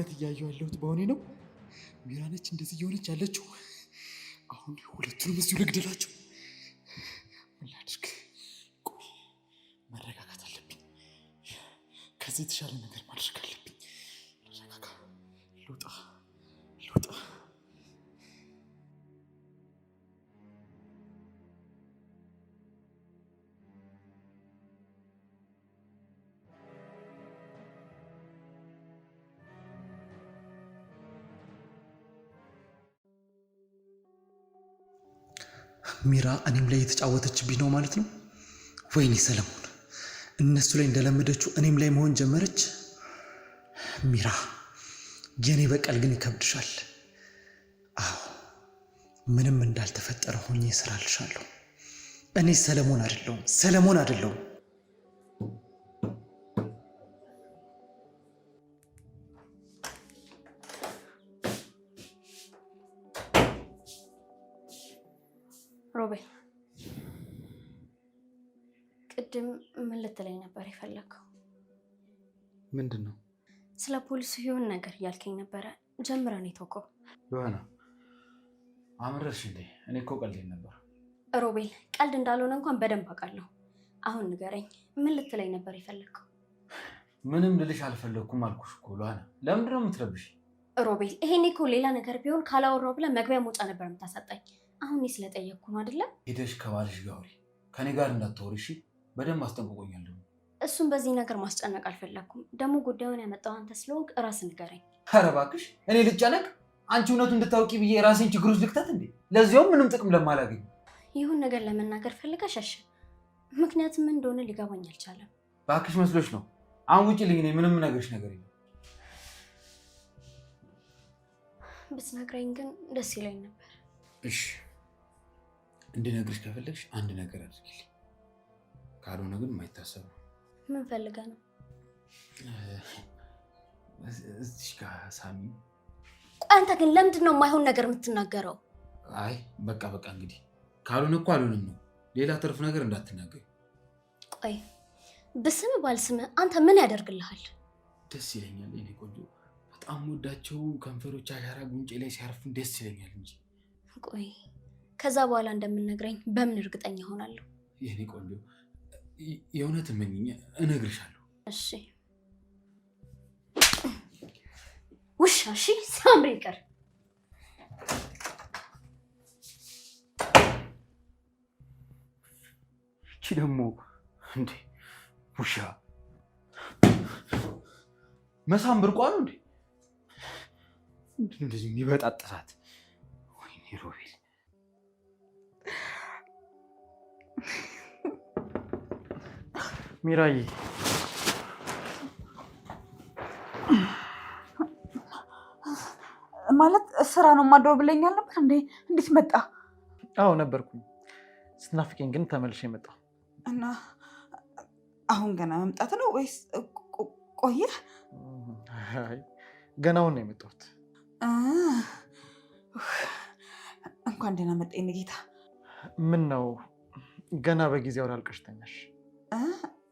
እውነት እያየሁ ያለሁት በሆኔ ነው? ሚራ ነች እንደዚህ እየሆነች ያለችው? አሁን ሁለቱንም እዚሁ ልግደላቸው። ምን ላድርግ? ቆይ መረጋጋት አለብኝ። ከዚህ የተሻለ ነገር ማድረግ አለብኝ። ረጋጋ። ልውጣ። ሚራ እኔም ላይ የተጫወተችብኝ ነው ማለት ነው። ወይኔ ሰለሞን፣ እነሱ ላይ እንደለመደችው እኔም ላይ መሆን ጀመረች። ሚራ፣ የኔ በቀል ግን ይከብድሻል። አዎ፣ ምንም እንዳልተፈጠረ ሆኜ እሰራልሻለሁ። እኔ ሰለሞን አይደለሁም። ሮቤል፣ ቅድም ምን ልትለኝ ነበር የፈለግከው? ምንድን ነው? ስለ ፖሊሱ የሆነ ነገር እያልከኝ ነበረ። ጀምረን የተውከው ዮሐና፣ አመረርሽ እንዴ? እኔ እኮ ቀልዴን ነበር። ሮቤል፣ ቀልድ እንዳልሆነ እንኳን በደንብ አውቃለሁ። አሁን ንገረኝ፣ ምን ልትለኝ ነበር የፈለግከው? ምንም ልልሽ አልፈለግኩም አልኩሽ እኮ ዮሐና። ለምንድን ነው የምትረብሽ? ሮቤል፣ ይሄኔ እኮ ሌላ ነገር ቢሆን ካላወራው ብለህ መግቢያ መውጫ ነበር የምታሳጣኝ። አሁን ስለጠየቅኩ ነው አይደለ? ሄደሽ ከባልሽ ጋር አውሪ። ከኔ ጋር እንዳታወሪ እሺ? በደንብ አስጠንቅቆኛል። እሱን በዚህ ነገር ማስጨነቅ አልፈለግኩም። ደግሞ ጉዳዩን ያመጣው አንተ ስለሆንክ እራስህ ንገረኝ። ኧረ እባክሽ፣ እኔ ልጨነቅ? አንቺ እውነቱን እንድታውቂ ብዬ የራሴን ችግር ውስጥ ልክተት እንዴ? ለዚያውም ምንም ጥቅም ለማላገኝ። ይሁን ነገር ለመናገር ፈልገህ ሸሽ። ምክንያቱም ምን እንደሆነ ሊገባኝ አልቻለም። እባክሽ መስሎሽ ነው? አሁን ውጪልኝ። እኔ ምንም ነገርሽ ነገር የለም። ብትነግረኝ ግን ደስ ይለኝ ነበር። እሺ፣ እንድነግርሽ ከፈለግሽ አንድ ነገር አድርጊልኝ። ካልሆነ ግን የማይታሰብ ነው። ምን ፈልገህ ነው? እዚህ ጋር ሳሚ። ቆይ አንተ ግን ለምንድን ነው የማይሆን ነገር የምትናገረው? አይ በቃ እንግዲህ ካልሆነ እኮ አልሆንም ነው። ሌላ ትርፍ ነገር እንዳትናገር። ቆይ ብስም ባልስም አንተ ምን ያደርግልሃል? ደስ ይለኛል የኔ ቆንጆ። በጣም ወዳቸው ከንፈሮች አሻራ ጉንጬ ላይ ሲያርፉ ደስ ይለኛል እንጂ። ቆይ ከዛ በኋላ እንደምንነግረኝ በምን እርግጠኛ ሆናለሁ? የኔ ቆንጆ የእውነት እመኚኝ፣ እነግርሻለሁ። እሺ ውሻ። እሺ ሳምሪ ይቀር። እቺ ደግሞ እንዴ ውሻ መሳም ብርቋ ነው እንዴ? እንደዚህ የሚበጣጥሳት? ወይኔ ሮቤል፣ ሚራዬ ማለት ስራ ነው ማድረው ብለኛል ነበር እንዴ? እንዴት መጣ? አዎ ነበርኩኝ። ስትናፍቀኝ ግን ተመልሼ መጣሁ። እና አሁን ገና መምጣት ነው ወይስ ቆየ? አይ ገናውን ነው የመጣሁት። እንኳን ደህና መጣ የኔ ጌታ። ምን ነው ገና በጊዜው አልቀሽ ተኛሽ?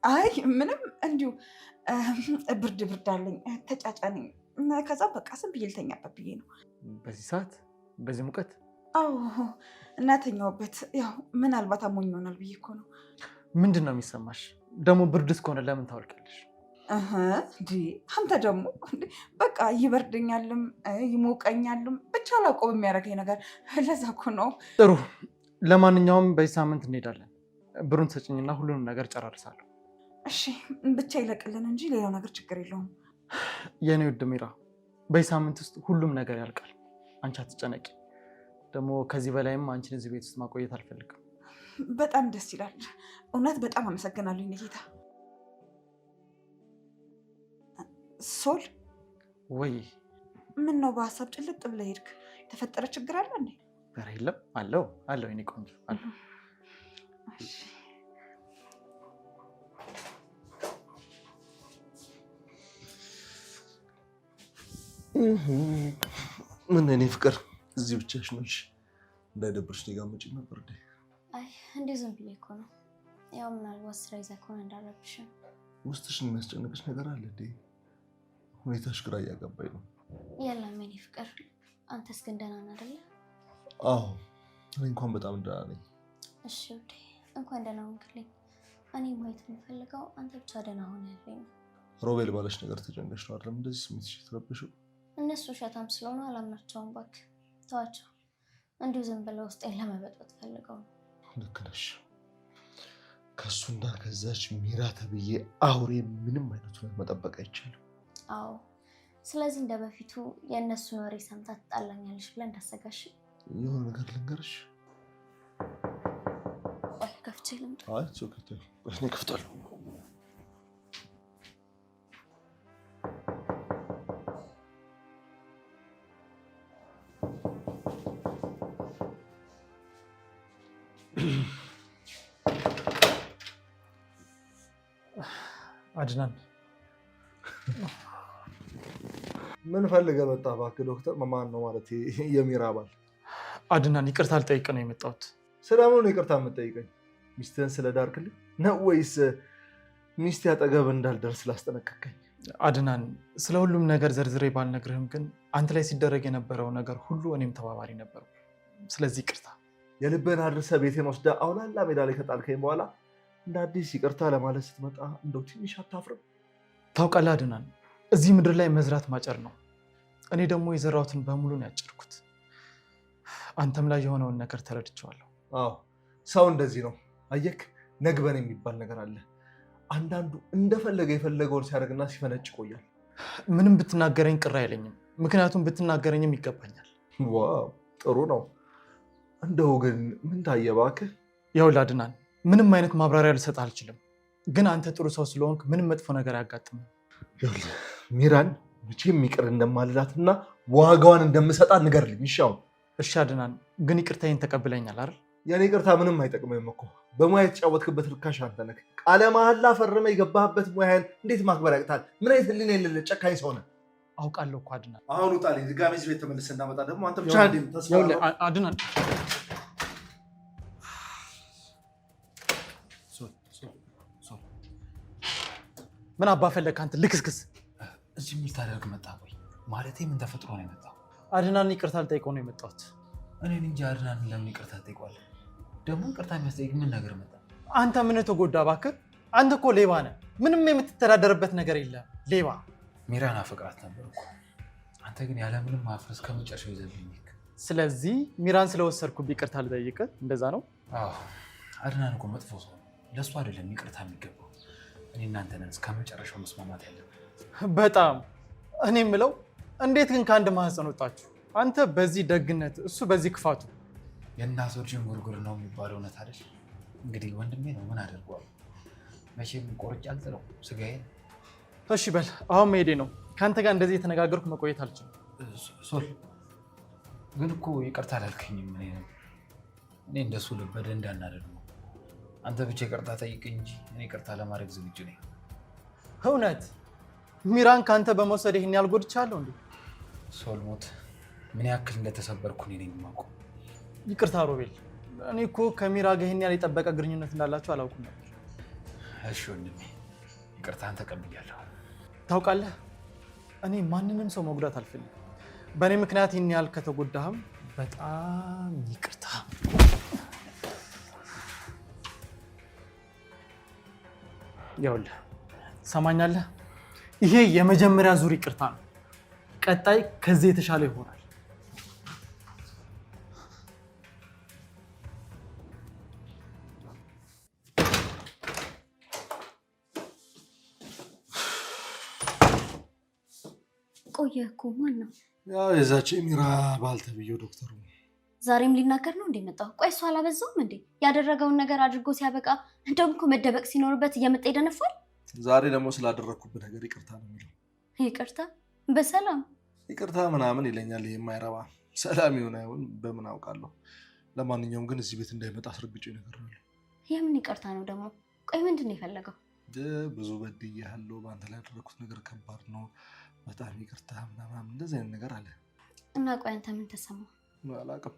አይ ምንም እንዲሁ ብርድ አለኝ ተጫጫነኝ። ከዛ በቃ ዝም ብዬ ልተኛበት ብዬ ነው። በዚህ ሰዓት በዚህ ሙቀት? አዎ እናተኛውበት። ያው ምናልባት አሞኝ ይሆናል ብዬ እኮ ነው። ምንድን ነው የሚሰማሽ? ደግሞ ብርድ እስከሆነ ለምን ታወልቂያለሽ? እንዴ አንተ ደግሞ በቃ ይበርደኛልም ይሞቀኛልም ብቻ ላቆም የሚያደርገኝ ነገር። ለዛ እኮ ነው። ጥሩ፣ ለማንኛውም በዚህ ሳምንት እንሄዳለን። ብሩን ሰጭኝና ሁሉንም ነገር ጨራርሳለሁ። እሺ ብቻ ይለቅልን እንጂ ሌላው ነገር ችግር የለውም። የኔ ውድ ሚራ፣ በዚህ ሳምንት ውስጥ ሁሉም ነገር ያልቃል። አንቺ አትጨነቂ። ደግሞ ከዚህ በላይም አንቺን እዚህ ቤት ውስጥ ማቆየት አልፈልግም። በጣም ደስ ይላል። እውነት በጣም አመሰግናለሁ የኔ ጌታ። ሶል ወይ ምን ነው በሀሳብ ጭልጥ ብለህ ሄድክ? የተፈጠረ ችግር አለ እንዴ? ኧረ የለም። አለው የኔ ቆንጆ አለው። ምን እኔ ፍቅር እዚህ ብቻሽ ነሽ? እንዳይደብርሽ እኔ ጋር መጪ ነበር እንዴ? አይ እንዴ ዝም ብዬ እኮ ነው። ያው ምናልባት ስራ ይዘህ ከሆነ እንዳረብሽ። ውስጥሽን የሚያስጨንቅሽ ነገር አለ እንዴ? ሁኔታሽ ግራ እያጋባኝ ነው። የለም የኔ ፍቅር፣ አንተስ ግን ደህና ነህ አይደለ? አዎ እኔ እንኳን በጣም ደህና ነኝ። እሺ ውዴ፣ እንኳን ደህና ሆንክልኝ። እኔ ማየት የምፈልገው አንተ ብቻ ደህና ሆነ ያለኝ። ሮቤል ባለሽ ነገር ተጨንቀሽ ነው አይደለም እንደዚህ ስሜትሽ የተረበሸው? እነሱ ውሸታም ስለሆኑ አላምናቸውም። እባክህ ተዋቸው። እንዲሁ ዝም ብለው ውስጤን ለመበጥበጥ ፈልገው ነው። ልክ ነሽ። ከእሱና ከዛች ሚራ ተብዬ አውሬ ምንም አይነት እውነት መጠበቅ አይቻልም። አዎ፣ ስለዚህ እንደ በፊቱ የእነሱን ወሬ ሰምታ ትጣላኛለሽ ብለህ እንዳሰጋሽ። የሆነ ነገር ልንገርሽ። ቆይ ከፍቼ ልምጣ። አይ እኔ ከፍታለሁ። አድናን ምን ፈልገህ መጣ? እባክህ ዶክተር ማን ነው ማለት የሚራ ባል? አድናን ይቅርታ ልጠይቅ ነው የመጣሁት። ስለምን ነው ይቅርታ የምትጠይቀኝ? ሚስትህን ስለዳርክልኝ ነው ወይስ ሚስት አጠገብ እንዳልደርስ ስላስጠነቀቀኝ? አድናን ስለ ሁሉም ነገር ዘርዝሬ ባልነግርህም ግን አንተ ላይ ሲደረግ የነበረው ነገር ሁሉ እኔም ተባባሪ ነበሩ። ስለዚህ ይቅርታ። የልብህን አድርሰህ ቤቴን ወስደህ አውላላ ሜዳ ላይ ከጣልከኝ በኋላ እንደ አዲስ ይቅርታ ለማለት ስትመጣ እንደው ትንሽ አታፍርም? ታውቃለህ አድናን፣ እዚህ ምድር ላይ መዝራት ማጨር ነው። እኔ ደግሞ የዘራሁትን በሙሉ ነው ያጨድኩት። አንተም ላይ የሆነውን ነገር ተረድቼዋለሁ። አዎ ሰው እንደዚህ ነው። አየክ፣ ነግበን የሚባል ነገር አለ። አንዳንዱ እንደፈለገ የፈለገውን ሲያደርግና ሲፈነጭ ይቆያል። ምንም ብትናገረኝ ቅር አይለኝም፣ ምክንያቱም ብትናገረኝም ይገባኛል። ዋው ጥሩ ነው። እንደው ግን ምን ታየ እባክህ? ይኸውልህ አድናን፣ ምንም አይነት ማብራሪያ ልሰጥህ አልችልም፣ ግን አንተ ጥሩ ሰው ስለሆንክ ምንም መጥፎ ነገር አያጋጥምም። ሚራን መቼም ይቅር እንደማልላትና ዋጋዋን እንደምሰጣት ንገርልኝ። ይሻው። እሺ አድናን፣ ግን ይቅርታዬን ተቀብለኛል አይደል? የኔ ይቅርታ ምንም አይጠቅምም እኮ። በሙያ የተጫወትክበት ርካሽ አንተ ነህ። ቃለ መሐላ ፈርመ የገባህበት ሙያህን እንዴት ማክበር ያቅታል? ምን አይነት ህሊና የሌለ ጨካኝ ሰው ነህ። አውቃለሁ እኮ አድናን። አሁን ውጣልኝ። ድጋሜ እዚህ ቤት ተመልሰህ እንዳመጣ ደግሞ አንተ ብቻ አድናን። ምን አባ ፈለግህ አንተ ልክስክስ? እዚህ ምን ታደርግ መጣ? ቆይ ማለቴ ምን ተፈጥሮ ነው የመጣው? አድናን ይቅርታ ልጠይቀው ነው የመጣሁት። እኔን እንጂ አድናን ለምን ይቅርታ ትጠይቀዋለህ? ደግሞ ይቅርታ የሚያስጠይቅ ምን ነገር መጣ? አንተ ምን ተጎዳ እባክህ? አንተ እኮ ሌባ ነህ። ምንም የምትተዳደርበት ነገር የለም። ሌባ። ሚራን አፈቅራት ነበር እኮ። አንተ ግን ያለምንም ማፍረስ ከመጨረሻው ይዘብኝ። ስለዚህ ሚራን ስለወሰድኩብህ ይቅርታ ልጠይቅህ፣ እንደዛ ነው? አዎ አድናን እኮ መጥፎ ሰው ነው። ለእሱ አይደለም ይቅርታ የሚገባው። እኔ እናንተ ነን እስከ መጨረሻው መስማማት ያለብን። በጣም እኔ የምለው እንዴት ግን ከአንድ ማህፀን ወጣችሁ? አንተ በዚህ ደግነት፣ እሱ በዚህ ክፋቱ። የእናቶች ዥንጉርጉር ነው የሚባለው እውነት አይደል? እንግዲህ ወንድሜ ነው፣ ምን አደርገዋል? መቼም ቆርጬ አልጥለው ስጋዬን። እሺ በል አሁን መሄዴ ነው። ከአንተ ጋር እንደዚህ የተነጋገርኩ መቆየት አልችልም። ሶል ግን እኮ ይቅርታ አላልከኝም። እኔ እንደሱ ልበደ እንዳናደድ ነው። አንተ ብቻ ይቅርታ ጠይቀኝ እንጂ እኔ ይቅርታ ለማድረግ ዝግጁ ነኝ። እውነት ሚራን ከአንተ በመውሰድ ይህን ያህል ጎድቻለሁ እንዴ? ሶል ሞት ምን ያክል እንደተሰበርኩ እኔ ነኝ የማውቀው። ይቅርታ ሮቤል፣ እኔ እኮ ከሚራ ጋር ይህን ያህል የጠበቀ ግንኙነት እንዳላችሁ አላውቅም ነበር። እሺ ወንድሜ ይቅርታን ተቀብያለሁ። ታውቃለህ እኔ ማንንም ሰው መጉዳት አልፈልግም። በእኔ ምክንያት ይህን ያህል ከተጎዳህም በጣም ይቅርታ። ይኸውልህ ሰማኛለህ፣ ይሄ የመጀመሪያ ዙር ይቅርታ ነው። ቀጣይ ከዚህ የተሻለ ይሆናል። ቆየ እኮ ማን ነው? ያው የዛች ሚራ ባል ተብዬው ዶክተሩ ዛሬም ሊናገር ነው እንዴ መጣው? ቆይ እሱ አላበዛውም እንዴ? ያደረገውን ነገር አድርጎ ሲያበቃ እንደውም እኮ መደበቅ ሲኖርበት እየመጣ ይደነፋል። ዛሬ ደግሞ ስላደረግኩበት ነገር ይቅርታ ነው የሚለው። ይቅርታ? በሰላም ይቅርታ ምናምን ይለኛል። ይሄ የማይረባ ሰላም ይሆን አይሆን በምን አውቃለሁ። ለማንኛውም ግን እዚህ ቤት እንዳይመጣ አስረግጬ ነገር ነው። የምን ይቅርታ ነው ደግሞ? ቆይ ምንድን ነው የፈለገው? ብዙ በድዬሃለሁ፣ በአንተ ላይ ያደረግኩት ነገር ከባድ ነው፣ በጣም ይቅርታ ምናምን እንደዚህ አይነት ነገር አለ። እና ቆይ አንተ ምን ተሰማ? አላውቅም፣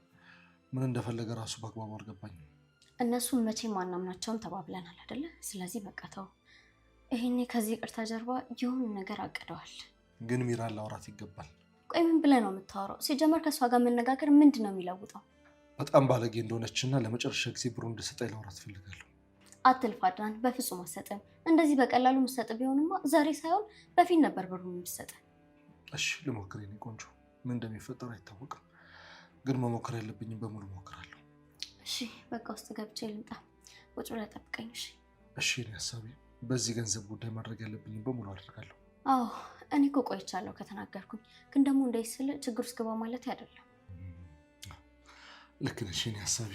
ምን እንደፈለገ ራሱ በአግባቡ አልገባኝም። እነሱን መቼም አናምናቸውም ተባብለናል አይደለ? ስለዚህ በቃ ተው። ይሄኔ ከዚህ ይቅርታ ጀርባ የሆኑ ነገር አቅደዋል። ግን ሚራን ላውራት ይገባል። ቆይ ምን ብለህ ነው የምታወራው? ሲጀመር ከእሷ ጋር መነጋገር ምንድን ነው የሚለውጠው? በጣም ባለጌ እንደሆነችና ለመጨረሻ ጊዜ ብሩ እንድሰጠኝ ላውራት ፈልጋለሁ። አትልፋ አድናን፣ በፍጹም አትሰጥም። እንደዚህ በቀላሉ የምትሰጥ ቢሆንማ ዛሬ ሳይሆን በፊት ነበር ብሩ የምትሰጥ። እሺ ልሞክር የኔ ቆንጆ። ምን እንደሚፈጠር አይታወቅም፣ ግን መሞከር ያለብኝም በሙሉ እሞክራለሁ። እሺ በቃ ውስጥ ገብቼ ልምጣ። ቁጭ ብለህ ጠብቀኝ። እሺ እሺ። እኔ ሀሳቤ በዚህ ገንዘብ ጉዳይ ማድረግ ያለብኝም በሙሉ አደርጋለሁ። አዎ እኔ እኮ ቆይቻለሁ ከተናገርኩኝ፣ ግን ደግሞ እንደዚህ ስል ችግር ውስጥ ግባ ማለት አይደለም። ልክ ነሽ። እኔ ሀሳቤ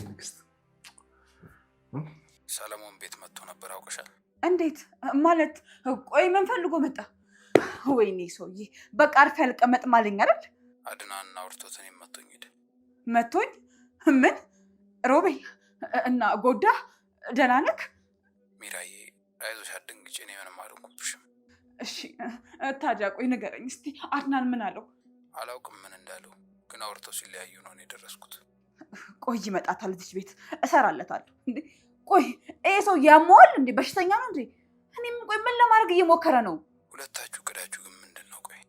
ንግስት ሰለሞን ቤት መጥቶ ነበር አውቀሻል? እንዴት ማለት? ቆይ ምን ፈልጎ መጣ? ወይኔ ሰውዬ በቃ አርፌ አልቀመጥም አለኝ አይደል? አድናንና አውርቶት እኔም መጥቶኝ ሄደ። መቶኝ? ምን ሮቤል እና ጎዳ? ደህና ነህ? ሚራዬ አይዞሽ አትደንግጪ፣ እኔ ምንም አልሆንኩብሽም። እሺ ታዲያ ቆይ ንገረኝ እስቲ አድናን ምን አለው? አላውቅም ምን እንዳለው፣ ግን አውርተው ሲለያዩ ነው እኔ የደረስኩት። ቆይ ይመጣታል እዚች ቤት እሰራለታለሁ። እንዴ ቆይ ይሄ ሰው ያመዋል እንዴ? በሽተኛ ነው እንዴ? እኔም ቆይ ምን ለማድረግ እየሞከረ ነው? ሁለታችሁ እቅዳችሁ ግን ምንድን ነው? ቆይ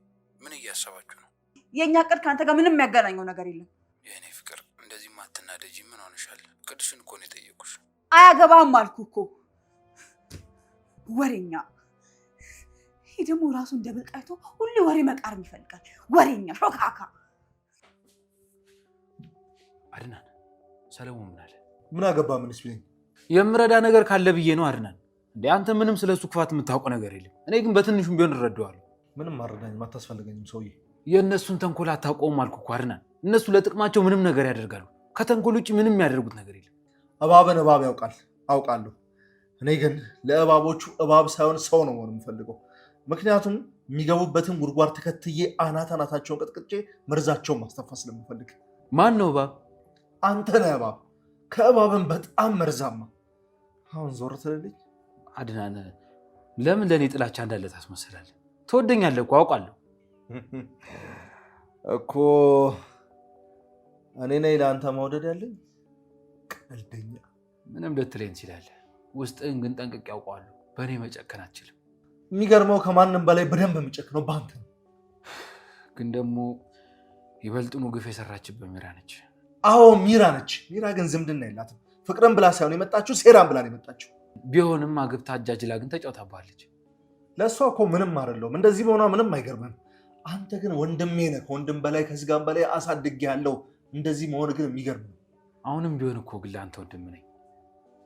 ምን እያሰባችሁ ነው? የእኛ እቅድ ከአንተ ጋር ምንም የሚያገናኘው ነገር የለም። የእኔ ፍቅር እንደዚህ ማትናደጂ፣ ምን ሆነሻል? እቅድሽን እኮ ነው የጠየኩሽ። አያገባም አልኩ እኮ ወሬኛ። ይሄ ደግሞ ራሱ እንደ ብልቃይቶ ሁሌ ወሬ መቃርም ይፈልጋል። ወሬኛ ሾካካ። አድናን ሰለሞን ምን አለ? ምን አገባ? ምንስ ቢለኝ የምረዳ ነገር ካለ ብዬ ነው። አድናን እንዴ አንተ ምንም ስለሱ ክፋት የምታውቀው ነገር የለም። እኔ ግን በትንሹም ቢሆን እረዳዋለሁ። ምንም አረዳኝም፣ አታስፈልገኝም ሰውዬ። የእነሱን ተንኮል አታውቀውም አልኩ እኮ አድናን። እነሱ ለጥቅማቸው ምንም ነገር ያደርጋሉ። ከተንኮል ውጭ ምንም የሚያደርጉት ነገር የለም። እባብን እባብ ያውቃል፣ አውቃለሁ። እኔ ግን ለእባቦቹ እባብ ሳይሆን ሰው ነው መሆን የምፈልገው። ምክንያቱም የሚገቡበትን ጉድጓድ ተከትዬ አናታቸውን ቀጥቅጬ መርዛቸውን ማስተፋት ስለምፈልግ። ማን ነው እባብ? አንተ ነህ እባብ፣ ከእባብን በጣም መርዛማ። አሁን ዞር ትልልኝ። አድናን ለምን ለእኔ ጥላቻ እንዳለ ታስመስላለህ? ትወደኛለህ እኮ አውቃለሁ እኮ። እኔ ነኝ ለአንተ መውደድ ያለኝ? ቀልደኛ። ምንም ልትለኝ ትችላለህ፣ ውስጥህን ግን ጠንቅቄ ያውቀዋለሁ። በእኔ መጨከን አትችልም። የሚገርመው ከማንም በላይ በደንብ የሚጨክነው በአንተ ነው። ግን ደግሞ ይበልጥኑ ግፍ የሰራችበት ሚራ ነች። አዎ ሚራ ነች። ሚራ ግን ዝምድና የላትም። ፍቅርን ብላ ሳይሆን የመጣችው ሴራን ብላ ነው የመጣችው። ቢሆንም አግብታ አጃጅላ ግን ተጫውታባለች። ለእሷ እኮ ምንም አይደለሁም። እንደዚህ በሆኗ ምንም አይገርምም። አንተ ግን ወንድሜ ነህ። ከወንድም በላይ ከስጋም በላይ አሳድጌሃለሁ። እንደዚህ መሆን ግን የሚገርም ነው። አሁንም ቢሆን እኮ ግን ለአንተ ወንድም ነኝ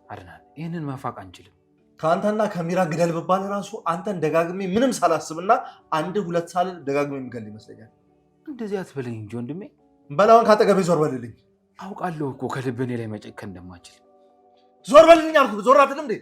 አድናን። ይህንን መፋቅ አንችልም። ከአንተና ከሚራ ግደል ብባል ራሱ አንተን ደጋግሜ ምንም ሳላስብና አንድ ሁለት ሳልል ደጋግሜ የሚገል ይመስለኛል። እንደዚህ አትበለኝ እንጂ ወንድሜ። በላውን ካጠገቤ ዞር በልልኝ። አውቃለሁ እኮ ከልብ እኔ ላይ መጨከን እንደማችል። ዞር በልልኝ አልኩህ። ዞር አትልም እንዴ?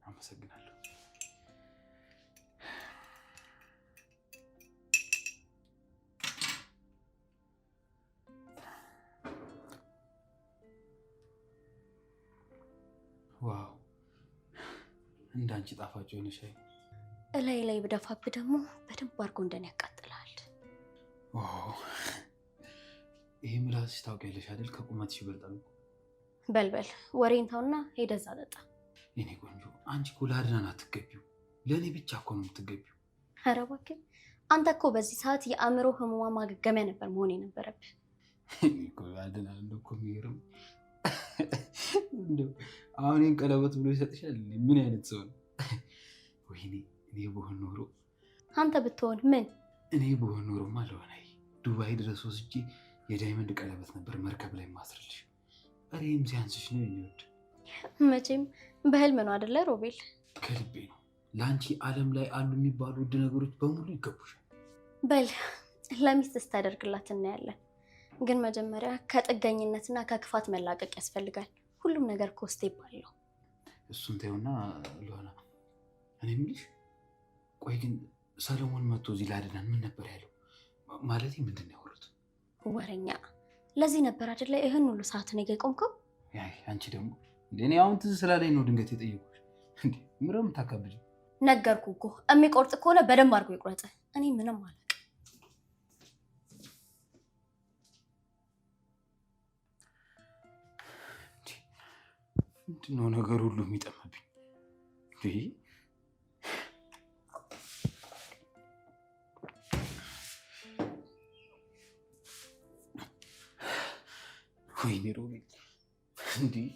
አመሰግናለሁ። ዋው እንዳንቺ ጣፋጭ የሆነ ሻይ እላይ ላይ ብደፋብ ደግሞ በደንብ አድርጎ እንደኔ ያቃጥላል። ይሄ ምላስሽ ታውቂያለሽ አይደል? ከቁመትሽ ይበልጣል። በልበል ወሬን ተውና ሄደህ እዛ ጠጣ። የኔ ቆንጆ አንቺ እኮ ለአድናን አትገቢው፣ ለእኔ ብቻ እኮ ነው የምትገቢው። ኧረ እባክህ አንተ እኮ በዚህ ሰዓት የአእምሮ ህሙማ ማገገሚያ ነበር መሆን የነበረብህ። አድናን እንደው እኮ የሚገርም አሁን ይህን ቀለበት ብሎ ይሰጥሻል። ምን አይነት ሰው ነው? ወይኔ እኔ ብሆን ኖሮ። አንተ ብትሆን ምን? እኔ ብሆን ኖሮማ ለሆነ ዱባይ ድረስ ወስጄ የዳይመንድ ቀለበት ነበር መርከብ ላይ ማስረልሽ። እሬም ሲያንስሽ ነው የሚወድ። መቼም በህልም ነው አይደለ ሮቤል? ከልቤ ነው። ለአንቺ ዓለም ላይ አሉ የሚባሉ ውድ ነገሮች በሙሉ ይገቡሻል። በል ለሚስት ስታደርግላት እናያለን። ግን መጀመሪያ ከጥገኝነትና ከክፋት መላቀቅ ያስፈልጋል። ሁሉም ነገር ኮስት ይባለው። እሱን ተይውና ሉሃና፣ እኔ የምልሽ ቆይ ግን ሰለሞን መጥቶ እዚህ ላድናን ምን ነበር ያለው? ማለት ምንድን ነው ያወሩት? ወረኛ። ለዚህ ነበር አይደለ ይህን ሁሉ ሰዓት እኔ ጋ የቆምከው? ያይ አንቺ ደግሞ እኔ አሁን ትዝ ስላለኝ ነው ድንገት የጠየኩሽ። እንዴ ምንም ታካብጂ። ነገርኩ እኮ የሚቆርጥ ከሆነ በደንብ አድርጎ ይቁረጥ። እኔ ምንም አላውቅም። ምንድን ነው ነገር ሁሉ የሚጠመብኝ? ወይኔ ሮቤል እንዲህ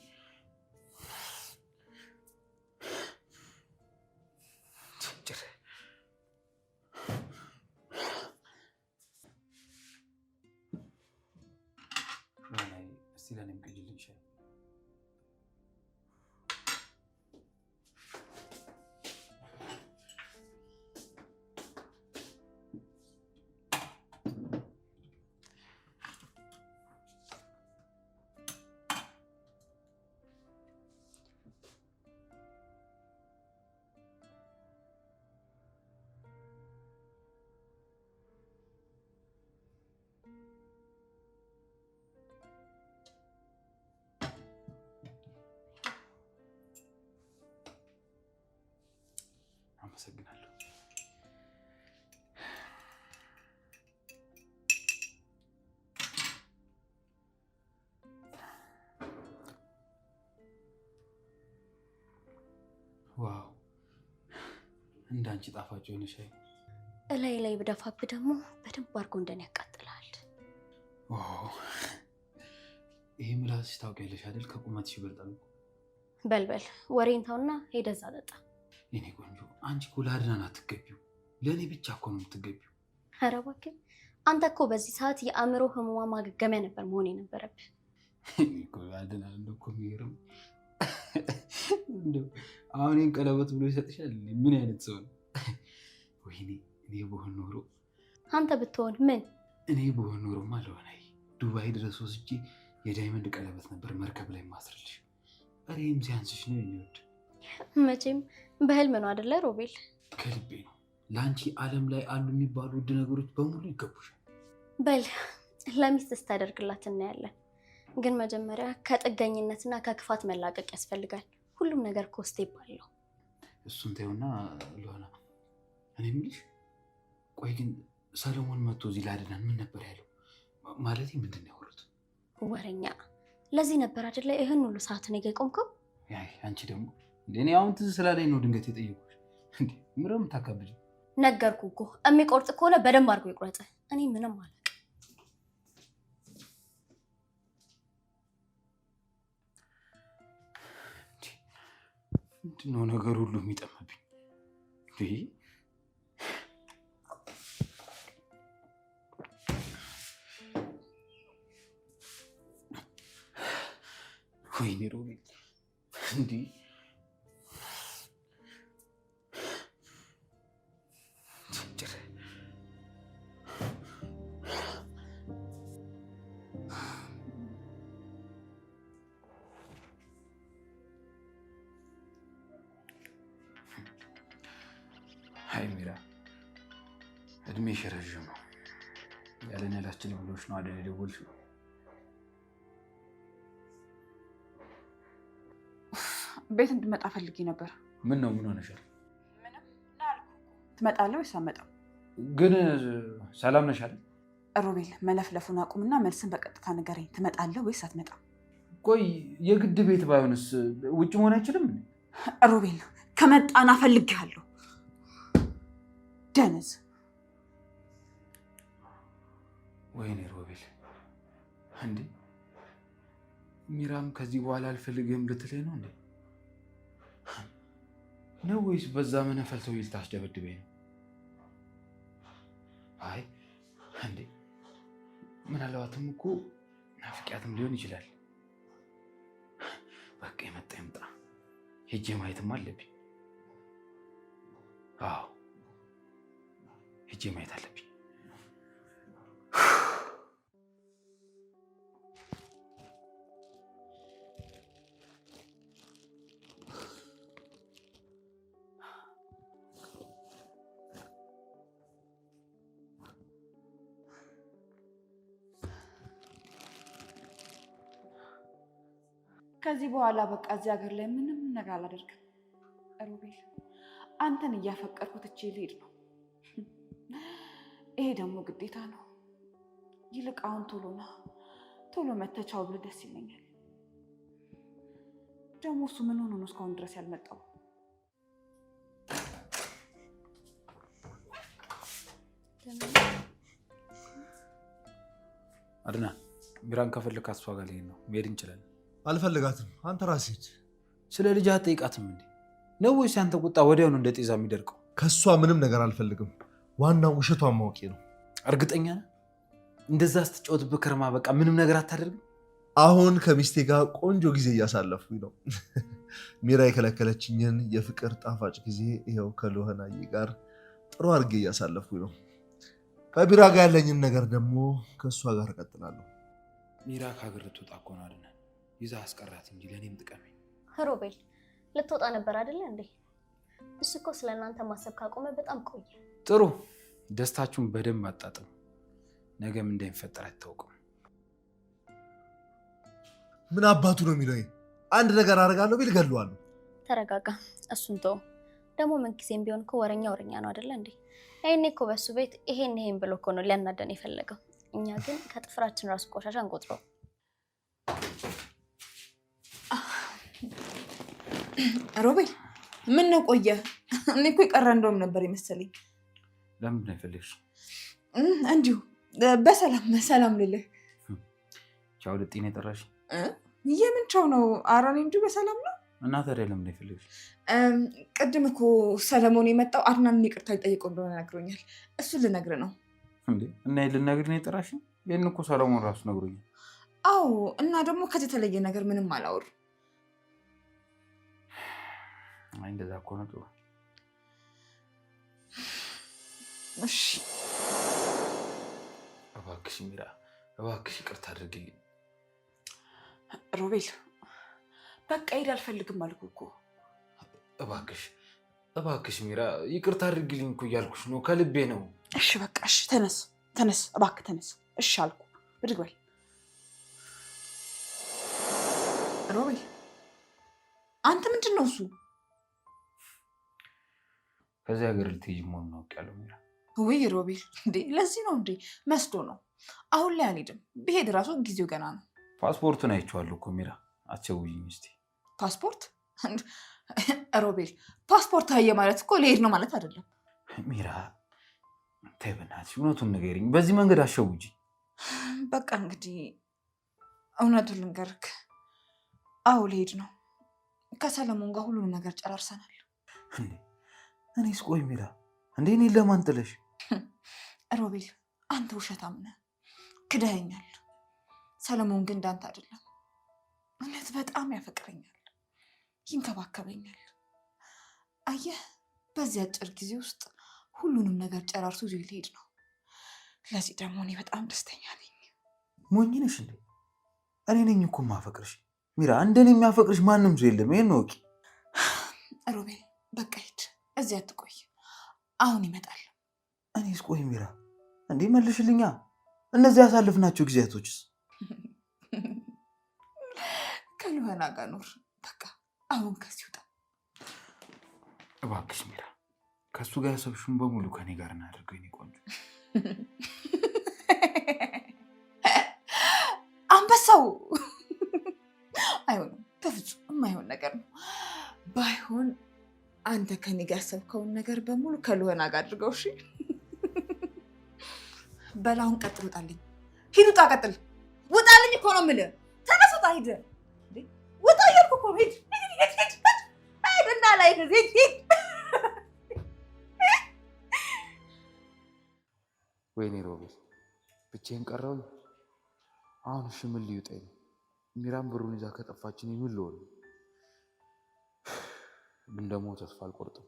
እስቲ ለእኔም ቅጅልኝ ሻይ። አመሰግናለሁ። ዋው እንዳንቺ ጣፋጭ የሆነ ሻይ እላይ ላይ ብደፋብህ ደግሞ በደንብ አድርጎ እንደኔ ያቃጥላል። ይሄ ምላስሽ ታውቂያለሽ አይደል? ከቁመትሽ ይበልጣል። በልበል ወሬን ተውና ሄደህ እዛ ጠጣ። የኔ ቆንጆ አንቺ እኮ ለአድናን አትገቢው፣ ለእኔ ብቻ እኮ ነው የምትገቢው። ኧረ እባክህ አንተ እኮ በዚህ ሰዓት የአእምሮ ህሙማ ማገገሚያ ነበር መሆን የነበረብህ። አድናን እንደው እኮ የሚገርም እንደው አሁን ይሄን ቀለበት ብሎ ይሰጥሻል? ምን አይነት ሰው ነው? ወይኔ እኔ በሆን ኖሮ። አንተ ብትሆን ምን? እኔ በሆን ኖሮማ ለሆነ ዱባይ ድረስ ወስጄ የዳይመንድ ቀለበት ነበር መርከብ ላይ ማስረልሽ። እሬም ሲያንስሽ ነው የሚወድ። መቼም በህልም ነው አይደለ ሮቤል? ከልቤ ነው። ለአንቺ ዓለም ላይ አሉ የሚባሉ ውድ ነገሮች በሙሉ ይገቡሻል። በል ለሚስት ስታደርግላት እናያለን። ግን መጀመሪያ ከጥገኝነትና ከክፋት መላቀቅ ያስፈልጋል። ሁሉም ነገር ኮስት ይባለው። እሱን ተይውና ሉሃና፣ እኔ የምልሽ ቆይ ግን ሰለሞን መጥቶ እዚህ ላድናን ምን ነበር ያለው? ማለት ምንድን ነው ያወሩት? ወረኛ። ለዚህ ነበር አይደለ ይህን ሁሉ ሰዓት እኔ ጋ የቆምከው? ያይ አንቺ ደግሞ እኔ አሁን ትዝ ስላለኝ ነው ድንገት የጠየኩሽ። እንዴ ምንም ታካብጂ። ነገርኩ እኮ የሚቆርጥ ከሆነ በደንብ አድርጎ ይቁረጥ። እኔ ምንም አላውቅም። ምንድን ነው ነገር ሁሉ የሚጠመብኝ? ወይኔ ሮቤል እንዲህ አይ ሚራ፣ እድሜሽ ረዥም ነው። ያለን ያላችን ብሎች ነው አይደል የደወልሽው? ቤት እንድመጣ ፈልጌ ነበር። ምን ነው? ምን ሆነሻል? ምንም ና አልኩህ እኮ። ትመጣለህ ወይስ አትመጣም? ግን ሰላም ነሽ አይደል? ሮቤል መለፍለፉን አቁምና መልስን በቀጥታ ንገረኝ። ትመጣለህ ወይስ አትመጣም? ቆይ የግድ ቤት ባይሆንስ ውጭ መሆን አይችልም? ሮቤል ከመጣና ፈልጌሃለሁ። ደነዝ። ወይኔ ሮቤል እንዴ! ሚራም ከዚህ በኋላ አልፈልግህም ልትለኝ ነው እንዴ? ነው ወይስ በዛ መነፈልተው ልታስደበድበኝ ነው? አይ እንዴ ምናልባትም እኮ ናፍቂያትም ሊሆን ይችላል። በቃ የመጣ ይምጣ፣ ሄጄ ማየትም አለብኝ። አዎ ሂጄ ማየት አለብኝ። ከዚህ በኋላ በቃ እዚህ ሀገር ላይ ምንም ነገር አላደርግም። ሮቤል አንተን እያፈቀርኩት እቼ ልሄድ ነው። ይሄ ደግሞ ግዴታ ነው። ይልቅ አሁን ቶሎ መተቻው ብለህ ደስ ይለኛል። ደግሞ እሱ ምን ሆኖ ነው እስካሁን ድረስ ያልመጣው? አድናን ሚራን ከፈለክ እሷ ጋር ልሄድ ነው። መሄድ እንችላለን። አልፈልጋትም። አንተ ራስህ ሂድ። ስለ ልጅ አትጠይቃትም እንዴ? ነው ወይስ ያንተ ቁጣ ወዲያውኑ እንደ ጤዛ የሚደርቀው? ከእሷ ምንም ነገር አልፈልግም። ዋናው ውሸቷን ማወቄ ነው። እርግጠኛ ነህ? እንደዛ ስትጫወትብህ ከርማ በቃ ምንም ነገር አታደርግም? አሁን ከሚስቴ ጋር ቆንጆ ጊዜ እያሳለፍኩኝ ነው። ሚራ የከለከለችኝን የፍቅር ጣፋጭ ጊዜ ይኸው ከልሆናዬ ጋር ጥሩ አድርጌ እያሳለፍኩኝ ነው። ከቢራ ጋር ያለኝን ነገር ደግሞ ከእሷ ጋር እቀጥላለሁ። ሚራ ከሀገር ልትወጣ እኮ ነው አድናን። ይዛ አስቀራት እንጂ ለእኔም ጥቀመኝ። ሮቤል ልትወጣ ነበር አይደለ እንዴ? እሱ እኮ ስለ እናንተ ማሰብ ካቆመ በጣም ቆየ። ጥሩ ደስታችሁን በደንብ አጣጥሙ። ነገም እንደሚፈጠር አይታወቅም። ምን አባቱ ነው የሚለው? አንድ ነገር አደርጋለሁ ቢል እገለዋለሁ። ተረጋጋ። እሱን ተው። ደግሞ ምን ጊዜም ቢሆን እኮ ወረኛ ነው አይደለ እንዴ? ይሄኔ እኮ በሱ ቤት ይሄን ብሎ እኮ ነው ሊያናደን የፈለገው። እኛ ግን ከጥፍራችን ራሱ ቆሻሻ እንቆጥረው። ሮቤል ምን ነው ቆየ? እኔ እኮ የቀረ እንደውም ነበር የመሰለኝ። ለምንድን ነው የፈለግሽ? እንዲሁ በሰላም ልልህ። ቻው ልጤ ነው የጠራሽ? የምን ቻው ነው? ኧረ እኔ እንዲሁ በሰላም ነው። እና ታዲያ ለምንድን ነው የፈለግሽ? ቅድም እኮ ሰለሞን የመጣው አድናንን ይቅርታ ሊጠይቀው እንደሆነ ነግሮኛል። እሱን ልነግርህ ነው። እንዴ እና ልነግርህ ነው የጠራሽ? ይህን እኮ ሰለሞን ራሱ ነግሮኛል። አዎ እና ደግሞ ከዚህ የተለየ ነገር ምንም አላወሩ። አይ እንደዛ እኮ ነው ጥሩ። እሺ እባክሽ ሚራ፣ እባክሽ ይቅርታ አድርግልኝ። ሮቤል በቃ ሄድ አልፈልግም አልኩህ እኮ። እባክሽ ሚራ ይቅርታ አድርግልኝ እኮ እያልኩሽ ነው፣ ከልቤ ነው። እሺ በቃ እሺ፣ ተነስ እባክህ ተነስ። እሺ አልኩ፣ ብድግ በል። ሮቤል አንተ ምንድን ነው እሱ? ከዚህ ሀገር ልትሄጂ መሆኑን አውቄያለሁ ሚራ። ውይ ሮቤል እንዴ ለዚህ ነው እንዴ? መስዶ ነው። አሁን ላይ አልሄድም። ብሄድ ራሱ ጊዜው ገና ነው። ፓስፖርቱን አይቼዋለሁ እኮ ሚራ፣ አትቸውይኝ እስኪ። ፓስፖርት? ሮቤል ፓስፖርት አየ ማለት እኮ ልሄድ ነው ማለት አይደለም። ሚራ ተይ በእናትሽ እውነቱን ንገሪኝ፣ በዚህ መንገድ አትሸውጂ። በቃ እንግዲህ እውነቱን ልንገርክ፣ አዎ ልሄድ ነው። ከሰለሞን ጋር ሁሉንም ነገር ጨራርሰናል። እኔስ ቆይ ሚራ እንዴ እኔን ለማን ጥለሽ? ሮቤል አንተ ውሸታም ነህ፣ ክደኸኛል። ሰለሞን ግን እንዳንተ አይደለም። እውነት በጣም ያፈቅረኛል፣ ይንከባከበኛል። አየህ በዚህ አጭር ጊዜ ውስጥ ሁሉንም ነገር ጨራርሶ ይዞ ሊሄድ ነው። ለዚህ ደግሞ እኔ በጣም ደስተኛ ነኝ። ሞኝ ነሽ እንዴ? እኔ ነኝ እኮ የማፈቅርሽ ሚራ። እንደኔ የሚያፈቅርሽ ማንም ሰው የለም፣ ይሄን ወቂ። ሮቤል በቃ ሂድ፣ እዚህ አትቆይ፣ አሁን ይመጣል። እኔስ ቆይ ሚራ እንዴ መልሽልኛ። እነዚህ ያሳልፍናቸው ጊዜያቶችስ? ከልሆና ጋር ኖር። በቃ አሁን ከዚህ ውጣ እባክሽ ሚራ። ከእሱ ጋር ያሰብሽውን በሙሉ ከኔ ጋር እናደርገው የኔ ቆንጆ። አንበሳው አይሆንም፣ በፍጹም የማይሆን ነገር ነው። ባይሆን አንተ ከኔ ጋር ያሰብከውን ነገር በሙሉ ከልሆና ጋር አድርገው። እሺ በላውን ቀጥል፣ ውጣልኝ። ሂድ፣ ውጣ፣ ቀጥል፣ ውጣልኝ እኮ ነው የምልህ። ተነስ፣ ውጣ፣ ሂድ፣ ውጣ እያልኩ እኮ ሂድ፣ ሂድ እና ላይ ሂድ። ወይኔ ሮቤል ብቻዬን ቀረሁኝ። አሁን እሺ ምን ሊውጠኝ ነው? ሚራን ብሩን ይዛ ከጠፋችን የምን ልሆን? ግን ደግሞ ተስፋ አልቆርጥም።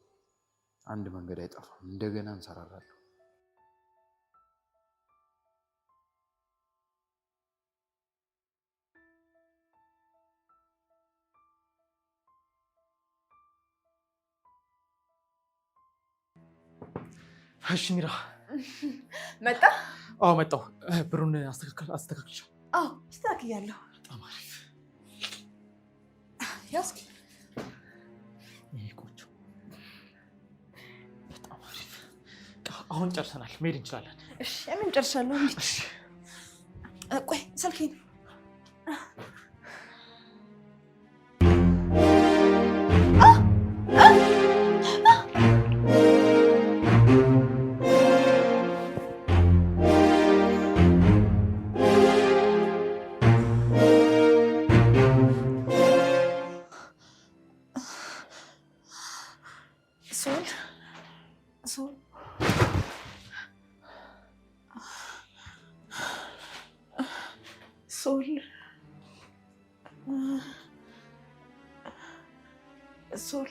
አንድ መንገድ አይጠፋም። እንደገና እንሰራራለሁ። እሺ ሚራ መጣ? አዎ መጣሁ። ብሩን አስተካክልሻለሁ። አዎ አስተካክያለሁ። በጣም አሪፍ። ያስኪ ይሄ ቆንጆ፣ በጣም አሪፍ። አሁን ጨርሰናል፣ መሄድ እንችላለን። እሺ ምን ጨርሻለሁ። እሺ ቆይ ስልኬን ሶል